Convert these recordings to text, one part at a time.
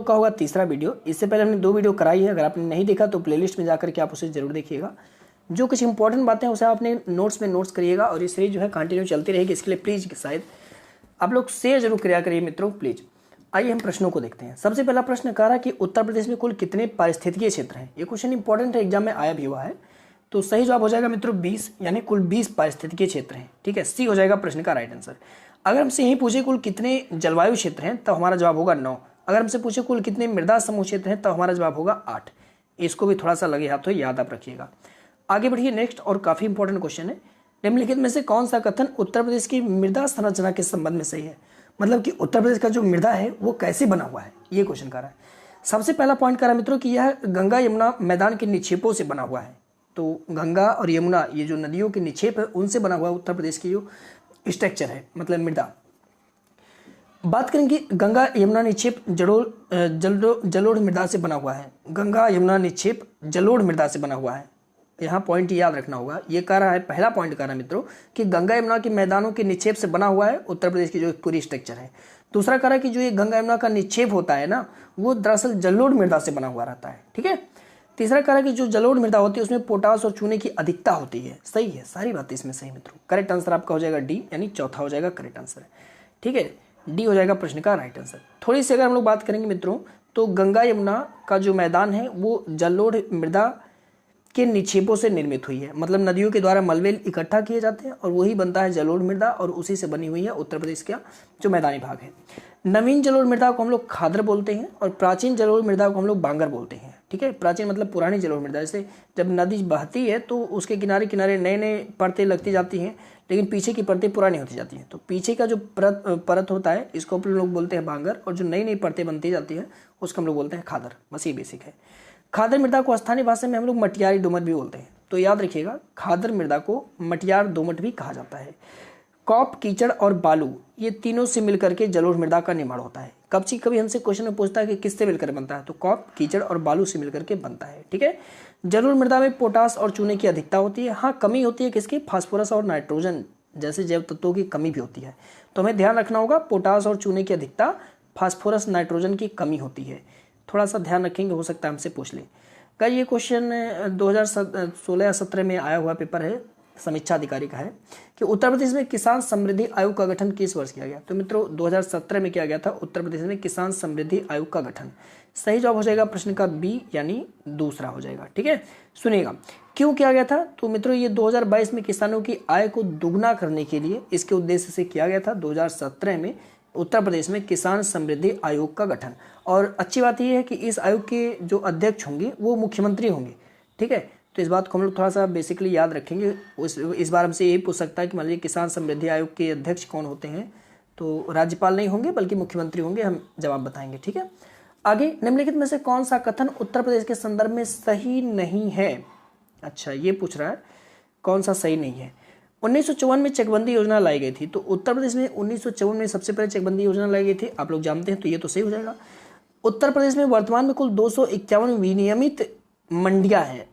लोग का होगा तीसरा वीडियो। इससे पहले हमने 2 वीडियो कराई है, अगर आपने नहीं देखा तो प्लेलिस्ट में जाकर के आप उसे जरूर देखिएगा। जो कुछ इंपॉर्टेंट बातें हैं उसे आपने नोट्स में नोट्स करिएगा और ये सीरीज जो है कंटिन्यू चलती रहेगी। इसके लिए प्लीज़ शायद आप लोग शेयर जरूर किया करिए मित्रों, प्लीज़। आइए हम प्रश्नों को देखते हैं। सबसे पहला प्रश्न कह रहा है कि उत्तर प्रदेश में कुल कितने पारिस्थितिकीय क्षेत्र हैं। ये क्वेश्चन इंपॉर्टेंट है, एग्जाम में आया भी हुआ है। तो सही जवाब हो जाएगा मित्रों 20, यानी कुल 20 पारिस्थितिकीय क्षेत्र हैं। ठीक है, सी हो जाएगा प्रश्न का राइट आंसर। अगर हमसे यही पूछे कुल कितने जलवायु क्षेत्र हैं तो हमारा जवाब होगा 9। अगर हमसे पूछे कुल कितने मृदा समूह क्षेत्र हैं तो हमारा जवाब होगा 8। इसको भी थोड़ा सा लगे हाथों याद आप रखिएगा। आगे बढ़िए, नेक्स्ट और काफी इंपॉर्टेंट क्वेश्चन है। निम्नलिखित में से कौन सा कथन उत्तर प्रदेश की मृदा संरचना के संबंध में सही है। मतलब कि उत्तर प्रदेश का जो मृदा है वो कैसे बना हुआ है, ये क्वेश्चन कर रहा है। सबसे पहला पॉइंट कर रहा है मित्रों कि यह गंगा यमुना मैदान के निक्षेपों से बना हुआ है। तो गंगा और यमुना ये जो नदियों के निक्षेप है उनसे बना हुआ उत्तर प्रदेश की जो स्ट्रक्चर है, मतलब मृदा। बात करेंगे गंगा यमुना निक्षेप जलोढ़ मृदा से बना हुआ है। गंगा यमुना निक्षेप जलोढ़ मृदा से बना हुआ है। यहाँ पॉइंट याद रखना होगा। ये कह रहा है, पहला पॉइंट कह रहा है मित्रों कि गंगा यमुना के मैदानों के निक्षेप से बना हुआ है उत्तर प्रदेश की जो पूरी स्ट्रक्चर है। दूसरा कह रहा है कि जो ये गंगा यमुना का निक्षेप होता है ना, वो दरअसल जलोढ़ मृदा से बना हुआ रहता है। ठीक है। तीसरा कह रहा है कि जो जलोढ़ मृदा होती है उसमें पोटास और चूने की अधिकता होती है। सही है, सारी बातें इसमें सही मित्रों। करेक्ट आंसर आपका हो जाएगा डी, यानी चौथा हो जाएगा करेक्ट आंसर। ठीक है, डी हो जाएगा प्रश्न का राइट आंसर। थोड़ी सी अगर हम लोग बात करेंगे मित्रों तो गंगा यमुना का जो मैदान है वो जलोढ़ मृदा के निक्षेपों से निर्मित हुई है। मतलब नदियों के द्वारा मलबे इकट्ठा किए जाते हैं और वही बनता है जलोढ़ मृदा, और उसी से बनी हुई है उत्तर प्रदेश का जो मैदानी भाग है। नवीन जलोढ़ मृदा को हम लोग खादर बोलते हैं और प्राचीन जलोढ़ मृदा को हम लोग बांगर बोलते हैं। ठीक है, प्राचीन मतलब पुरानी जलोढ़ मृदा। जैसे जब नदी बहती है तो उसके किनारे किनारे नए नए परतें लगती जाती हैं, लेकिन पीछे की परतें पुरानी होती जाती हैं। तो पीछे का जो परत होता है इसको हम लोग बोलते हैं बांगर, और जो नई नई परतें बनती जाती हैं उसको हम लोग बोलते हैं खादर। बस ये बेसिक है। खादर मृदा को स्थानीय भाषा में हम लोग मटियारी दोमट भी बोलते हैं। तो याद रखिएगा, खादर मृदा को मटियार दोमट भी कहा जाता है। कॉप, कीचड़ और बालू ये तीनों से मिलकर के जलोढ़ मृदा का निर्माण होता है। कभी हमसे क्वेश्चन में पूछता है कि किससे मिलकर बनता है, तो कॉप, कीचड़ और बालू से मिलकर के बनता है। ठीक है। जलोढ़ मृदा में पोटास और चूने की अधिकता होती है। हाँ, कमी होती है किसकी, फास्फोरस और नाइट्रोजन जैसे जैव तत्वों की कमी भी होती है। तो हमें ध्यान रखना होगा, पोटास और चूने की अधिकता, फास्फोरस, नाइट्रोजन की कमी होती है। थोड़ा सा ध्यान रखेंगे, हो सकता है हमसे पूछ ले। का ये क्वेश्चन 2016 या 17 में आया हुआ पेपर है, समीक्षा अधिकारी का है कि उत्तर प्रदेश में किसान समृद्धि आयोग का गठन किस वर्ष किया गया। तो मित्रों 2017 में किया गया था उत्तर प्रदेश में किसान समृद्धि आयोग का गठन। सही जवाब हो जाएगा प्रश्न का बी, यानी दूसरा हो जाएगा। ठीक है, सुनिएगा क्यों किया गया था। तो मित्रों ये 2022 में किसानों की आय को दुगना करने के लिए इसके उद्देश्य से किया गया था 2017 में उत्तर प्रदेश में किसान समृद्धि आयोग का गठन। और अच्छी बात यह है कि इस आयोग के जो अध्यक्ष होंगे वो मुख्यमंत्री होंगे। ठीक है, तो इस बात को हम लोग थोड़ा सा बेसिकली याद रखेंगे। इस बार हमसे यही पूछ सकता है कि मान लीजिए किसान समृद्धि आयोग के अध्यक्ष कौन होते हैं, तो राज्यपाल नहीं होंगे बल्कि मुख्यमंत्री होंगे। हम जवाब बताएंगे। ठीक है, आगे निम्नलिखित में से कौन सा कथन उत्तर प्रदेश के संदर्भ में सही नहीं है। अच्छा, ये पूछ रहा है कौन सा सही नहीं है। 1954 में चकबंदी योजना लाई गई थी। तो उत्तर प्रदेश में 1954 में सबसे पहले चकबंदी योजना लाई गई थी, आप लोग जानते हैं, तो ये तो सही हो जाएगा। उत्तर प्रदेश में वर्तमान में कुल 251 विनियमित मंडियां हैं,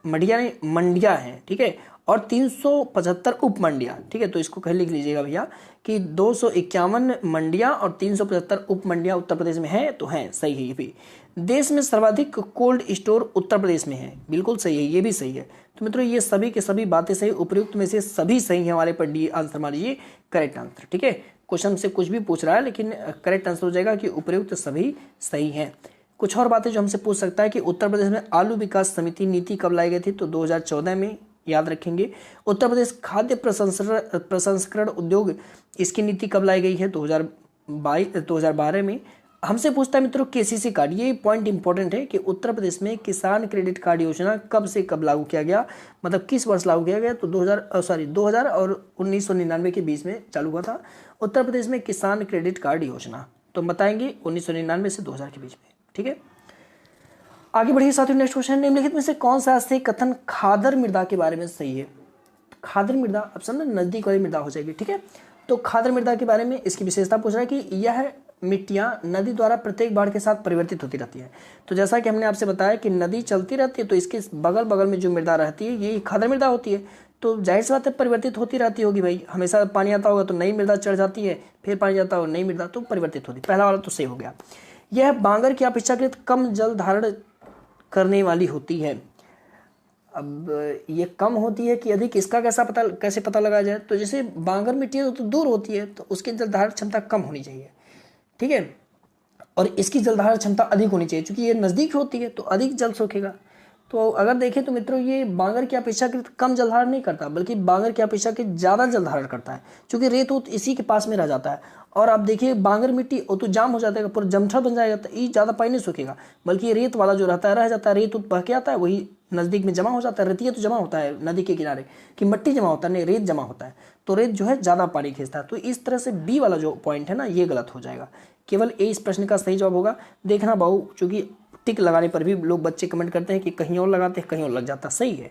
मंडियां हैं। ठीक है, और 375 उप मंडियां। ठीक है, तो इसको कह लिख लीजिएगा भैया कि 251 मंडियां और 375 उप मंडियां उत्तर प्रदेश में है, तो है, सही है ये भी। देश में सर्वाधिक कोल्ड स्टोर उत्तर प्रदेश में है, बिल्कुल सही है, ये भी सही है। तो मित्रों ये सभी के सभी बातें सही, उपयुक्त में से सभी सही है हमारे पर। डी आंसर मान लीजिए करेक्ट आंसर। ठीक है, क्वेश्चन से कुछ भी पूछ रहा है लेकिन करेक्ट आंसर हो जाएगा कि उपयुक्त सभी सही है। कुछ और बातें जो हमसे पूछ सकता है कि उत्तर प्रदेश में आलू विकास समिति नीति कब लाई गई थी। तो 2014 में, याद रखेंगे। उत्तर प्रदेश खाद्य प्रसंस्करण उद्योग, इसकी नीति कब लाई गई है, 2012 में। हमसे पूछता है मित्रों केसीसी कार्ड, ये पॉइंट इंपॉर्टेंट है कि उत्तर प्रदेश में किसान क्रेडिट कार्ड योजना कब से कब लागू किया गया, मतलब किस वर्ष लागू किया गया। तो 2000 और 1999 के बीच में चालू हुआ था उत्तर प्रदेश में किसान क्रेडिट कार्ड योजना। तो बताएंगे 1999 से 2000 के बीच में। ठीक है, आगे बढ़िए साथियों। नेक्स्ट क्वेश्चन, निम्नलिखित में से कौन सा सही कथन खादर मृदा के बारे में सही है। खादर मृदा अब समझना नजदीक वाली मृदा हो जाएगी। ठीक है, तो खादर मृदा के बारे में इसकी विशेषता पूछ रहा है कि यह मिट्टियां नदी द्वारा प्रत्येक बाढ़ के साथ परिवर्तित होती रहती है। तो जैसा कि हमने आपसे बताया कि नदी चलती रहती है तो इसके बगल बगल में जो मृदा रहती है ये खादर मृदा होती है। तो जाहिर सी बात है परिवर्तित होती रहती होगी भाई। हमेशा पानी आता होगा तो नई मृदा चढ़ जाती है, फिर पानी जाता होगा नई मृदा तो परिवर्तित होती है। पहला वाला तो सही हो गया। यह बांगर की अपेक्षाकृत कम जल धारण करने वाली होती है। अब ये कम होती है कि अधिक, इसका कैसे पता लगाया जाए? तो जैसे बांगर मिट्टी है तो दूर होती है, तो उसकी जल धारण क्षमता कम होनी चाहिए, ठीक है, और इसकी जल धारण क्षमता अधिक होनी चाहिए, क्योंकि ये नज़दीक होती है तो अधिक जल सोखेगा। तो अगर देखें तो मित्रों, ये बांगर की अपेक्षाकृत कम जल धारण नहीं करता, बल्कि बांगर की अपेक्षाकृत ज़्यादा जल धारण करता है, क्योंकि रेत उत इसी के पास में रह जाता है। और आप देखिए बांगर मिट्टी वो तो जाम हो जाता है, पूरा जमठा बन जाएगा, तो ये ज़्यादा पानी नहीं सूखेगा, बल्कि ये रेत वाला जो रहता है रह जाता है, रेत उत बह के आता है, वही नज़दीक में जमा हो जाता है। रेतिया तो जमा होता है नदी के किनारे, कि मिट्टी जमा होता है, नहीं रेत जमा होता है, तो रेत जो है ज़्यादा पानी खींचता है। तो इस तरह से बी वाला जो पॉइंट है ना, ये गलत हो जाएगा। केवल ए इस प्रश्न का सही जवाब होगा। देखना बाबू, चूंकि टिक लगाने पर भी लोग बच्चे कमेंट करते हैं कि कहीं और लगाते हैं, कहीं और लग जाता, सही है।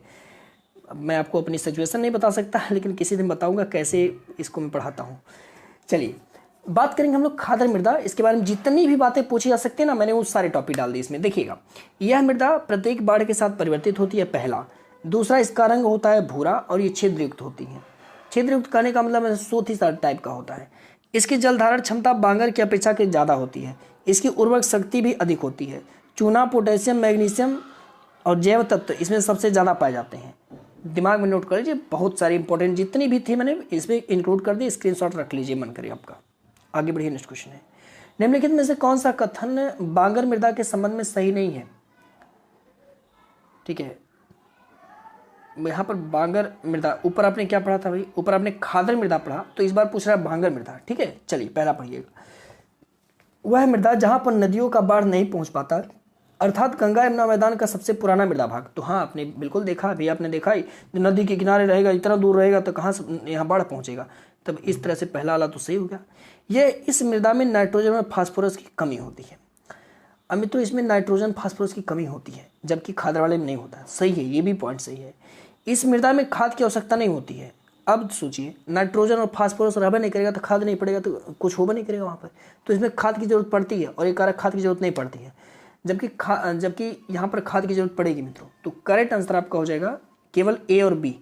अब मैं आपको अपनी सिचुएशन नहीं बता सकता, लेकिन किसी दिन बताऊंगा कैसे इसको मैं पढ़ाता हूँ। चलिए बात करेंगे हम लोग खादर मृदा। इसके बारे में जितनी भी बातें पूछी जा सकती है ना, मैंने वो सारे टॉपिक डाल दिए इसमें। देखिएगा, यह मृदा प्रत्येक बाढ़ के साथ परिवर्तित होती है, पहला। दूसरा, इसका रंग होता है भूरा और ये छिद्रयुक्त होती है। छिद्रयुक्त कहने का मतलब सोथी सा टाइप का होता है। इसकी जल धारण क्षमता बांगर की अपेक्षा के ज़्यादा होती है। इसकी उर्वरक शक्ति भी अधिक होती है। चूना, पोटेशियम, मैग्नीशियम और जैव तत्व इसमें सबसे ज़्यादा पाए जाते हैं। दिमाग में नोट कर लीजिए, बहुत सारी इंपॉर्टेंट जितनी भी थी मैंने इसमें इंक्लूड कर दी, स्क्रीनशॉट रख लीजिए मन करे आपका। आगे बढ़िए, नेक्स्ट क्वेश्चन है, निम्नलिखित में से कौन सा कथन बांगर मृदा के संबंध में सही नहीं है? ठीक है, यहाँ पर बांगर मृदा, ऊपर आपने क्या पढ़ा था भाई? ऊपर आपने खादर मृदा पढ़ा, तो इस बार पूछ रहा है बांगर मृदा। ठीक है, चलिए पहला पढ़िएगा। वह मृदा जहाँ पर नदियों का बाढ़ नहीं पहुँच पाता, अर्थात गंगा यमुना मैदान का सबसे पुराना मृदा भाग। तो हाँ, आपने बिल्कुल देखा भी, आपने देखा ही, जो नदी के किनारे रहेगा, इतना दूर रहेगा तो कहाँ से यहाँ बाढ़ पहुँचेगा? तब इस तरह से पहला वाला तो सही हो गया। यह इस मृदा में नाइट्रोजन और फास्फोरस की कमी होती है। अब मित्रों, इसमें नाइट्रोजन फास्फोरस की कमी होती है, जबकि खाद वाले में नहीं होता है। सही है, ये भी पॉइंट सही है। इस मृदा में खाद की आवश्यकता नहीं होती है। अब सोचिए, नाइट्रोजन और फास्फोरस रहबे नहीं करेगा तो खाद नहीं पड़ेगा, तो कुछ होगा नहीं करेगा वहाँ पर, तो इसमें खाद की जरूरत पड़ती है, और एक कारक खाद की जरूरत नहीं पड़ती है, जबकि यहाँ पर खाद की जरूरत पड़ेगी मित्रों। तो करेक्ट आंसर आपका हो जाएगा केवल ए और बी।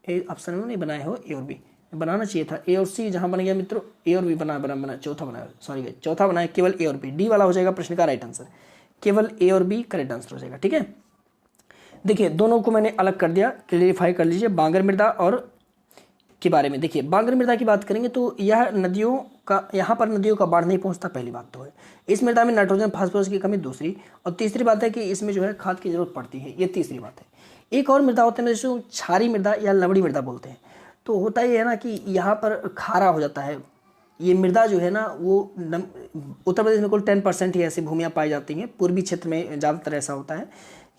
ए ऑप्शन में नहीं बनाए हो, ए और बी बनाना चाहिए था। ए और सी जहाँ बन गया मित्रों, ए और बी बना चौथा बनाया, सॉरी चौथा बनाया, केवल ए और बी। डी वाला हो जाएगा प्रश्न का राइट आंसर, केवल ए और बी करेक्ट आंसर हो जाएगा। ठीक है, देखिए दोनों को मैंने अलग कर दिया, क्लियरिफाई कर लीजिए बांगर मृदा और के बारे में। देखिए बांगर मृदा की बात करेंगे तो यह नदियों का, यहाँ पर नदियों का बाढ़ नहीं पहुँचता, पहली बात तो है। इस मृदा में नाइट्रोजन फास्फोरस की कमी, दूसरी। और तीसरी बात है कि इसमें जो है खाद की जरूरत पड़ती है, ये तीसरी बात है। एक और मृदा होता है जिसको क्षारी मृदा या लवड़ी मृदा बोलते हैं। तो होता ये है ना कि यहाँ पर खारा हो जाता है। ये मृदा जो है ना वो उत्तर प्रदेश में कुल 10% ही ऐसी भूमियाँ पाई जाती हैं। पूर्वी क्षेत्र में ज़्यादातर ऐसा होता है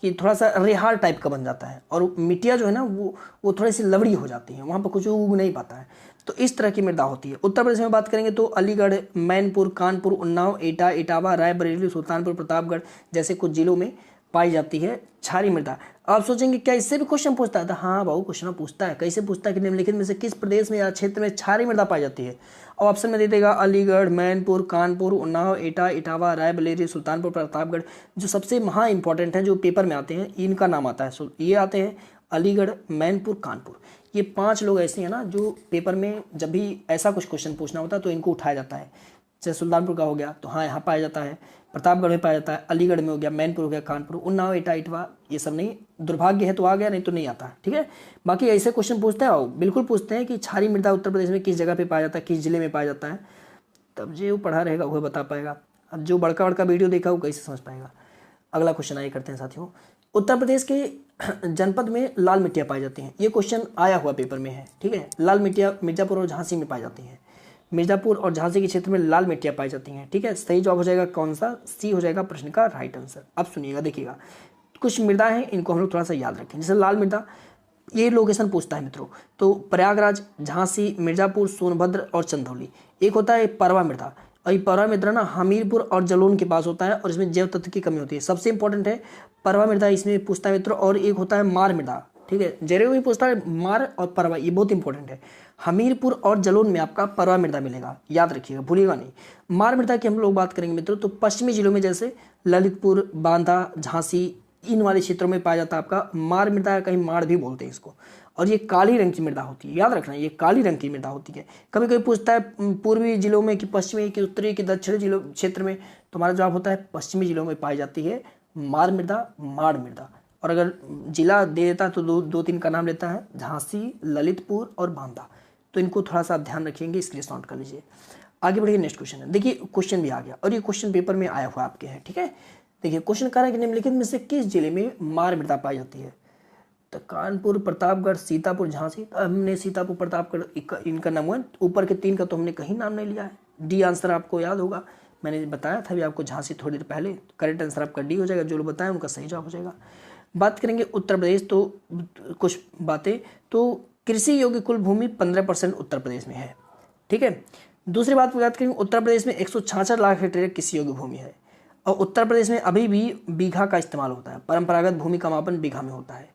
कि थोड़ा सा रेहाल टाइप का बन जाता है, और मिट्टियाँ जो है ना वो थोड़ी सी लवड़ी हो जाती हैं, वहाँ पर कुछ उग नहीं पाता है। तो इस तरह की मृदा होती है। उत्तर प्रदेश में बात करेंगे तो अलीगढ़, मैनपुर, कानपुर, उन्नाव, एटा, इटावा, रायबरेली, सुल्तानपुर, प्रतापगढ़ जैसे कुछ जिलों में पाई जाती है क्षारी मृदा। आप सोचेंगे क्या इससे भी क्वेश्चन पूछता है? तो हाँ बाबू, क्वेश्चन पूछता है। कैसे पूछता है कि निम्नलिखित में से किस प्रदेश में या क्षेत्र में क्षारी मृदा पाई जाती है? और ऑप्शन में दे देगा अलीगढ़, मैनपुर, कानपुर, उन्नाव, एटा, इटावा, रायबरेली, सुल्तानपुर, प्रतापगढ़। जो सबसे महा इंपॉर्टेंट हैं, जो पेपर में आते हैं, इनका नाम आता है। ये आते हैं अलीगढ़, मैनपुर, कानपुर। ये 5 लोग ऐसे हैं ना जो पेपर में जब भी ऐसा कुछ क्वेश्चन पूछना होता है तो इनको उठाया जाता है। जैसे सुल्तानपुर का हो गया तो हाँ यहाँ पाया जाता है, प्रतापगढ़ में पाया जाता है, अलीगढ़ में हो गया, मैनपुर हो गया, कानपुर, उन्नाव, एटा, इटवा, ये सब नहीं। दुर्भाग्य है तो आ गया, नहीं तो नहीं आता। ठीक है, बाकी ऐसे क्वेश्चन पूछते हैं, बिल्कुल पूछते हैं कि क्षारी मृदा उत्तर प्रदेश में किस जगह पे पाया जाता है, किस जिले में पाया जाता है। तब जो पढ़ा रहेगा वह बता पाएगा। अब जो बड़का वीडियो देखा वो कैसे समझ पाएगा। अगला क्वेश्चन आइए करते हैं साथियों। उत्तर प्रदेश के जनपद में लाल मिट्टियाँ पाई जाती हैं। ये क्वेश्चन आया हुआ पेपर में है। ठीक है, लाल मिट्टियाँ मिर्जापुर और झांसी में पाई जाती हैं। मिर्जापुर और झांसी के क्षेत्र में लाल मिट्टियाँ पाई जाती हैं। ठीक है, सही जवाब हो जाएगा कौन सा? सी हो जाएगा प्रश्न का राइट आंसर। अब सुनिएगा, देखिएगा कुछ मृदा हैं, इनको हम लोग थोड़ा सा याद रखें। जैसे लाल मृदा, ये लोकेशन पूछता है मित्रों, तो प्रयागराज, झांसी, मिर्जापुर, सोनभद्र और चंदौली। एक होता है परवा मृदा, और ये परवा मृदा ना हमीरपुर और जलोन के पास होता है, और इसमें जैव तत्व की कमी होती है। सबसे इंपॉर्टेंट है परवा मृदा, इसमें पूछता है मित्रों। और एक होता है मार मृदा। ठीक है, जरूर भी पूछता है मार और परवा, ये बहुत इंपॉर्टेंट है। हमीरपुर और जलोन में आपका परवा मृदा मिलेगा, याद रखिएगा, भूलिएगा नहीं। मार मृदा की हम लोग बात करेंगे मित्रों तो पश्चिमी जिलों में जैसे ललितपुर, बांदा, झांसी, इन वाले क्षेत्रों में पाया जाता है आपका मार मृदा, कहीं माड़ भी बोलते हैं इसको। और ये काली रंग की मृदा होती है, याद रखना ये काली रंग की मृदा होती है। कभी कभी पूछता है पूर्वी जिलों में कि पश्चिमी कि उत्तरी कि दक्षिणी जिलों क्षेत्र में, तुम्हारा जवाब होता है पश्चिमी जिलों में पाई जाती है मार मृदा, माड़ मृदा। और अगर जिला दे देता तो दो तीन का नाम लेता है, झांसी, ललितपुर और बांदा। तो इनको थोड़ा सा ध्यान रखेंगे, इसके लिए नोट कर लीजिए। आगे बढ़िए, नेक्स्ट क्वेश्चन है। देखिए क्वेश्चन भी आ गया और ये क्वेश्चन पेपर में आया हुआ आपके है, ठीक है। देखिए क्वेश्चन कह रहा है कि निम्नलिखित में से किस जिले में मार मृदा पाई जाती है? तो कानपुर, प्रतापगढ़, सीतापुर, झांसी। तो हमने सीतापुर, प्रतापगढ़ इनका नाम हुआ, ऊपर के 3 का तो हमने कहीं नाम नहीं लिया है। डी आंसर आपको याद होगा, मैंने बताया था अभी आपको झांसी थोड़ी देर पहले। करेक्ट आंसर आपका डी हो जाएगा, जो लोग बताएं उनका सही जवाब हो जाएगा। बात करेंगे उत्तर प्रदेश, तो कुछ बातें, तो कृषि योग्य कुल भूमि 15% उत्तर प्रदेश में है, ठीक है। दूसरी बात करेंगे, उत्तर प्रदेश में 166 लाख हेक्टेयर कृषि योग्य भूमि है और उत्तर प्रदेश में अभी भी बीघा का इस्तेमाल होता है। परंपरागत भूमि का मापन बीघा में होता है।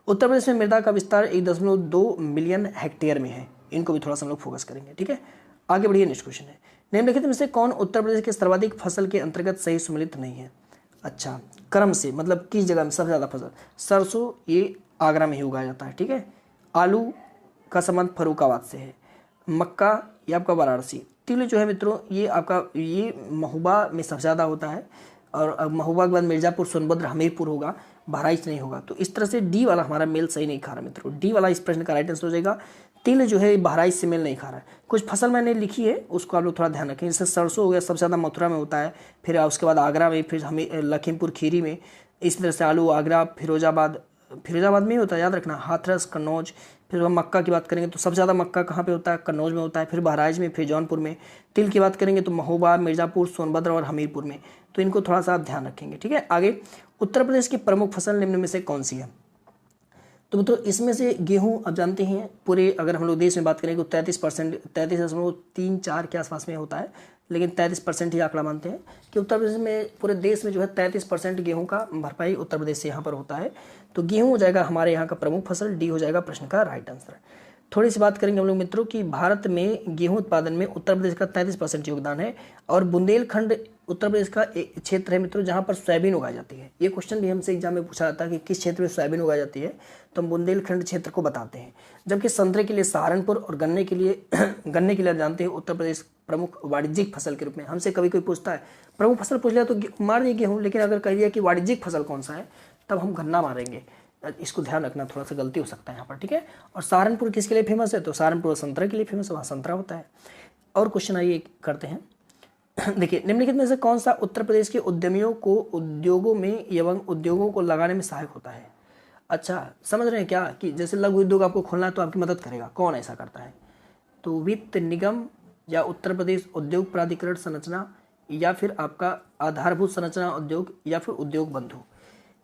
उत्तर प्रदेश में मृदा का विस्तार 1.2 मिलियन हेक्टेयर में है। इनको भी थोड़ा सा हम लोग फोकस करेंगे, ठीक है। आगे बढ़िए, नेक्स्ट क्वेश्चन है। निम्नलिखित में से कौन उत्तर प्रदेश के सर्वाधिक फसल के अंतर्गत सही सम्मिलित नहीं है? अच्छा, क्रम से मतलब किस जगह में सबसे ज़्यादा फसल? सरसों, ये आगरा में ही उगाया जाता है, ठीक है। आलू का संबंध फर्रुखाबाद से है। मक्का ये आपका वाराणसी। तिल जो है मित्रों ये आपका ये महोबा में सबसे ज़्यादा होता है और महोबा के बाद मिर्ज़ापुर, सोनभद्र, हमीरपुर होगा, बहराइच नहीं होगा। तो इस तरह से डी वाला हमारा मेल सही नहीं खा रहा मित्रों। डी वाला इस प्रश्न का राइट आंसर हो जाएगा। तिल जो है बहराइच से मेल नहीं खा रहा है। कुछ फसल मैंने लिखी है उसको आप लोग थोड़ा ध्यान रखें। जैसे सरसों हो गया, सबसे ज़्यादा मथुरा में होता है, फिर उसके बाद आगरा में, फिर हमें लखीमपुर खीरी में। इस तरह से आलू आगरा, फिरोजाबाद में ही होता है, याद रखना, हाथरस, कन्नौज। फिर हम मक्का की बात करेंगे तो सबसे ज़्यादा मक्का कहाँ पे होता है? कन्नौज में होता है, फिर बहराइच में, फिर जौनपुर में। तिल की बात करेंगे तो महोबा, मिर्ज़ापुर, सोनभद्र और हमीरपुर में। तो इनको थोड़ा सा आप ध्यान रखेंगे, ठीक है। आगे, उत्तर प्रदेश की प्रमुख फसल निम्न में से कौन सी है? तो मित्रों इसमें से गेहूं आप जानते हैं पूरे, अगर हम लोग देश में बात करें तो 33%, 33.34 के आसपास में होता है, लेकिन 33% ही आंकड़ा मानते हैं कि उत्तर प्रदेश में, पूरे देश में जो है 33% गेहूं का भरपाई उत्तर प्रदेश से यहाँ पर होता है। तो गेहूं हो जाएगा हमारे यहाँ का प्रमुख फसल, डी हो जाएगा प्रश्न का राइट आंसर। थोड़ी सी बात करेंगे हम लोग मित्रों कि भारत में गेहूं उत्पादन में उत्तर प्रदेश का 33% योगदान है और बुंदेलखंड उत्तर प्रदेश का एक क्षेत्र है मित्रों जहां पर सोयाबीन उगाई जाती है। ये क्वेश्चन भी हमसे एग्जाम में पूछा जाता है कि किस क्षेत्र में सोयाबीन उगाई जाती है, तो हम बुंदेलखंड क्षेत्र को बताते हैं। जबकि संतरे के लिए सहारनपुर और गन्ने के लिए आप जानते हैं उत्तर प्रदेश प्रमुख वाणिज्यिक फसल के रूप में। हमसे कभी कोई पूछता है, प्रमुख फसल पूछ लिया तो मार दिए गेहूँ, लेकिन अगर कह दिया कि वाणिज्यिक फसल कौन सा है तब हम गन्ना मारेंगे। इसको ध्यान रखना, थोड़ा सा गलती हो सकता है यहाँ पर, ठीक है। और सहारनपुर किसके लिए फेमस है? तो सहारनपुर संतरा के लिए फेमस है, वहाँ संतरा होता है। और क्वेश्चन आइए करते हैं। देखिए निम्नलिखित में से कौन सा उत्तर प्रदेश के उद्यमियों को उद्योगों में एवं उद्योगों को लगाने में सहायक होता है? अच्छा, समझ रहे हैं क्या कि जैसे लघु उद्योग आपको खोलना है तो आपकी मदद करेगा, कौन ऐसा करता है? तो वित्त निगम या उत्तर प्रदेश उद्योग प्राधिकरण संरचना या फिर आपका आधारभूत संरचना उद्योग या फिर उद्योग बंधु।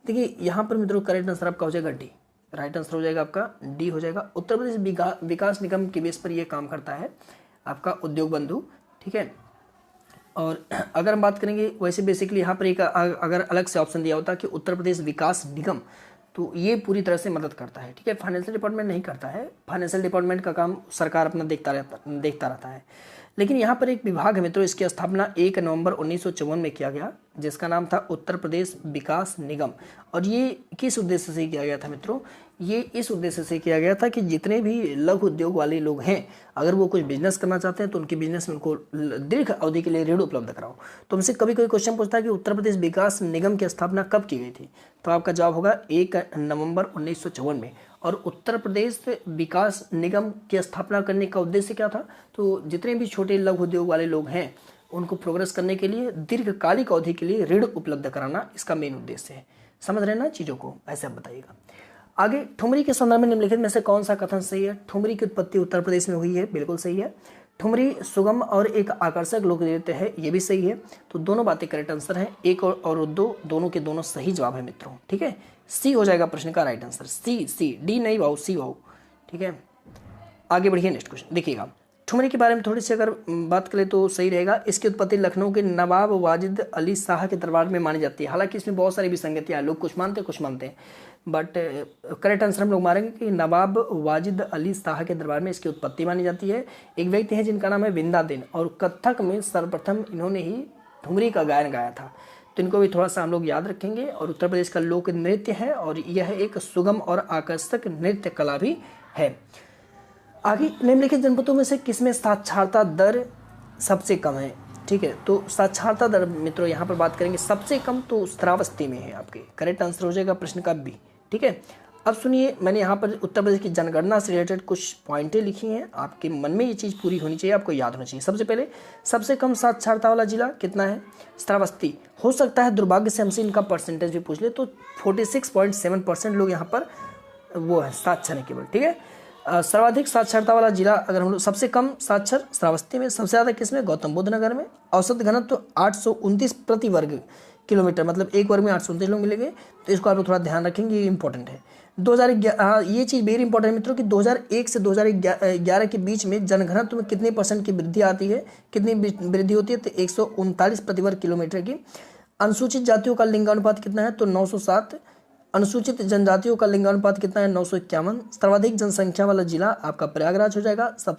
देखिए यहाँ पर मित्रों करेक्ट आंसर आपका हो जाएगा डी, राइट आंसर हो जाएगा आपका डी हो जाएगा। उत्तर प्रदेश विकास निगम के बेस पर यह काम करता है आपका उद्योग बंधु, ठीक है। और अगर हम बात करेंगे वैसे बेसिकली यहाँ पर एक अगर अलग से ऑप्शन दिया होता कि उत्तर प्रदेश विकास निगम, तो ये पूरी तरह से मदद करता है, ठीक है। फाइनेंशियल डिपार्टमेंट नहीं करता है, फाइनेंशियल डिपार्टमेंट का काम सरकार अपना देखता रहता है। लेकिन यहाँ पर एक विभाग है मित्रों, इसकी स्थापना 1 नवंबर 1954 में किया गया, जिसका नाम था उत्तर प्रदेश विकास निगम। और ये किस उद्देश्य से किया गया था मित्रों? ये इस उद्देश्य से किया गया था कि जितने भी लघु उद्योग वाले लोग हैं, अगर वो कुछ बिजनेस करना चाहते हैं तो उनके बिजनेस में उनको दीर्घ अवधि के लिए ऋण उपलब्ध कराओ। तो हमसे कभी कोई क्वेश्चन पूछता है कि उत्तर प्रदेश विकास निगम की स्थापना कब की गई थी, तो आपका जवाब होगा 1 नवंबर 1954 में। और उत्तर प्रदेश विकास निगम की स्थापना करने का उद्देश्य क्या था? तो जितने भी छोटे लघु उद्योग वाले लोग हैं उनको प्रोग्रेस करने के लिए, दीर्घकालिक अवधि के लिए ऋण उपलब्ध कराना इसका मेन उद्देश्य है। समझ रहे हैं ना चीज़ों को? ऐसे आप बताइएगा। आगे, ठुमरी के संदर्भ में निम्नलिखित में से कौन सा कथन सही है? ठुमरी की उत्पत्ति उत्तर प्रदेश में हुई है, बिल्कुल सही है। ठुमरी सुगम और एक आकर्षक लोक नृत्य है, ये भी सही है। तो दोनों बातें करेक्ट आंसर है, एक और दो, दोनों के दोनों सही जवाब है मित्रों, ठीक है। सी हो जाएगा प्रश्न का राइट आंसर, सी डी नहीं भाव, सी भाव, ठीक है। आगे बढ़िए, नेक्स्ट क्वेश्चन देखिएगा। ठुमरी के बारे में थोड़ी सी अगर बात करें तो सही रहेगा। इसकी उत्पत्ति लखनऊ के नवाब वाजिद अली शाह के दरबार में मानी जाती है। हालांकि इसमें बहुत सारी विसंगतियां, लोग कुछ मानते हैं, बट करेक्ट आंसर हम लोग मारेंगे कि नवाब वाजिद अली शाह के दरबार में इसकी उत्पत्ति मानी जाती है। एक व्यक्ति है जिनका नाम है विंदा दिन, और कथक में सर्वप्रथम इन्होंने ही ठुमरी का गायन गाया था। तो इनको भी थोड़ा सा हम लोग याद रखेंगे। और उत्तर प्रदेश का लोक नृत्य है और यह एक सुगम और आकर्षक नृत्य कला भी है। आगे निम्नलिखित जनपदों में से किसमें साक्षरता दर सबसे कम है? ठीक है, तो साक्षरता दर मित्रों यहाँ पर बात करेंगे सबसे कम तो श्रावस्ती में है। आपके करेक्ट आंसर हो जाएगा प्रश्न का बी। ठीक है, अब सुनिए, मैंने यहाँ पर उत्तर प्रदेश की जनगणना से रिलेटेड कुछ पॉइंटें लिखी हैं, आपके मन में ये चीज़ पूरी होनी चाहिए, आपको याद होना चाहिए। सबसे पहले सबसे कम साक्षरता वाला जिला कितना है? श्रावस्ती। हो सकता है दुर्भाग्य से हमसे इनका परसेंटेज भी पूछ ले, तो 46.7% लोग यहाँ पर वो है साक्षर है केवल। ठीक है, सर्वाधिक साक्षरता वाला जिला अगर हम लोग, सबसे कम साक्षर श्रावस्ती में, सबसे ज़्यादा किसमें? गौतम बुद्ध नगर में। औसत घनत्व तो 829 प्रति वर्ग किलोमीटर, मतलब एक वर्ग में 829 लोग मिलेंगे, तो इसको आप लोग थोड़ा ध्यान रखेंगे, ये इंपॉर्टेंट है। 2011, ये चीज़ वेरी इंपॉर्टेंट है मित्रों कि 2001 से 2011 के बीच में जनघनत्व में कितने % की वृद्धि आती है, कितनी वृद्धि होती है? तो 139 प्रति वर्ग किलोमीटर की। अनुसूचित जातियों का लिंगानुपात कितना है? तो 907। अनुसूचित जनजातियों का लिंगानुपात कितना है? 951। सर्वाधिक जनसंख्या वाला जिला आपका प्रयागराज हो जाएगा। सबसे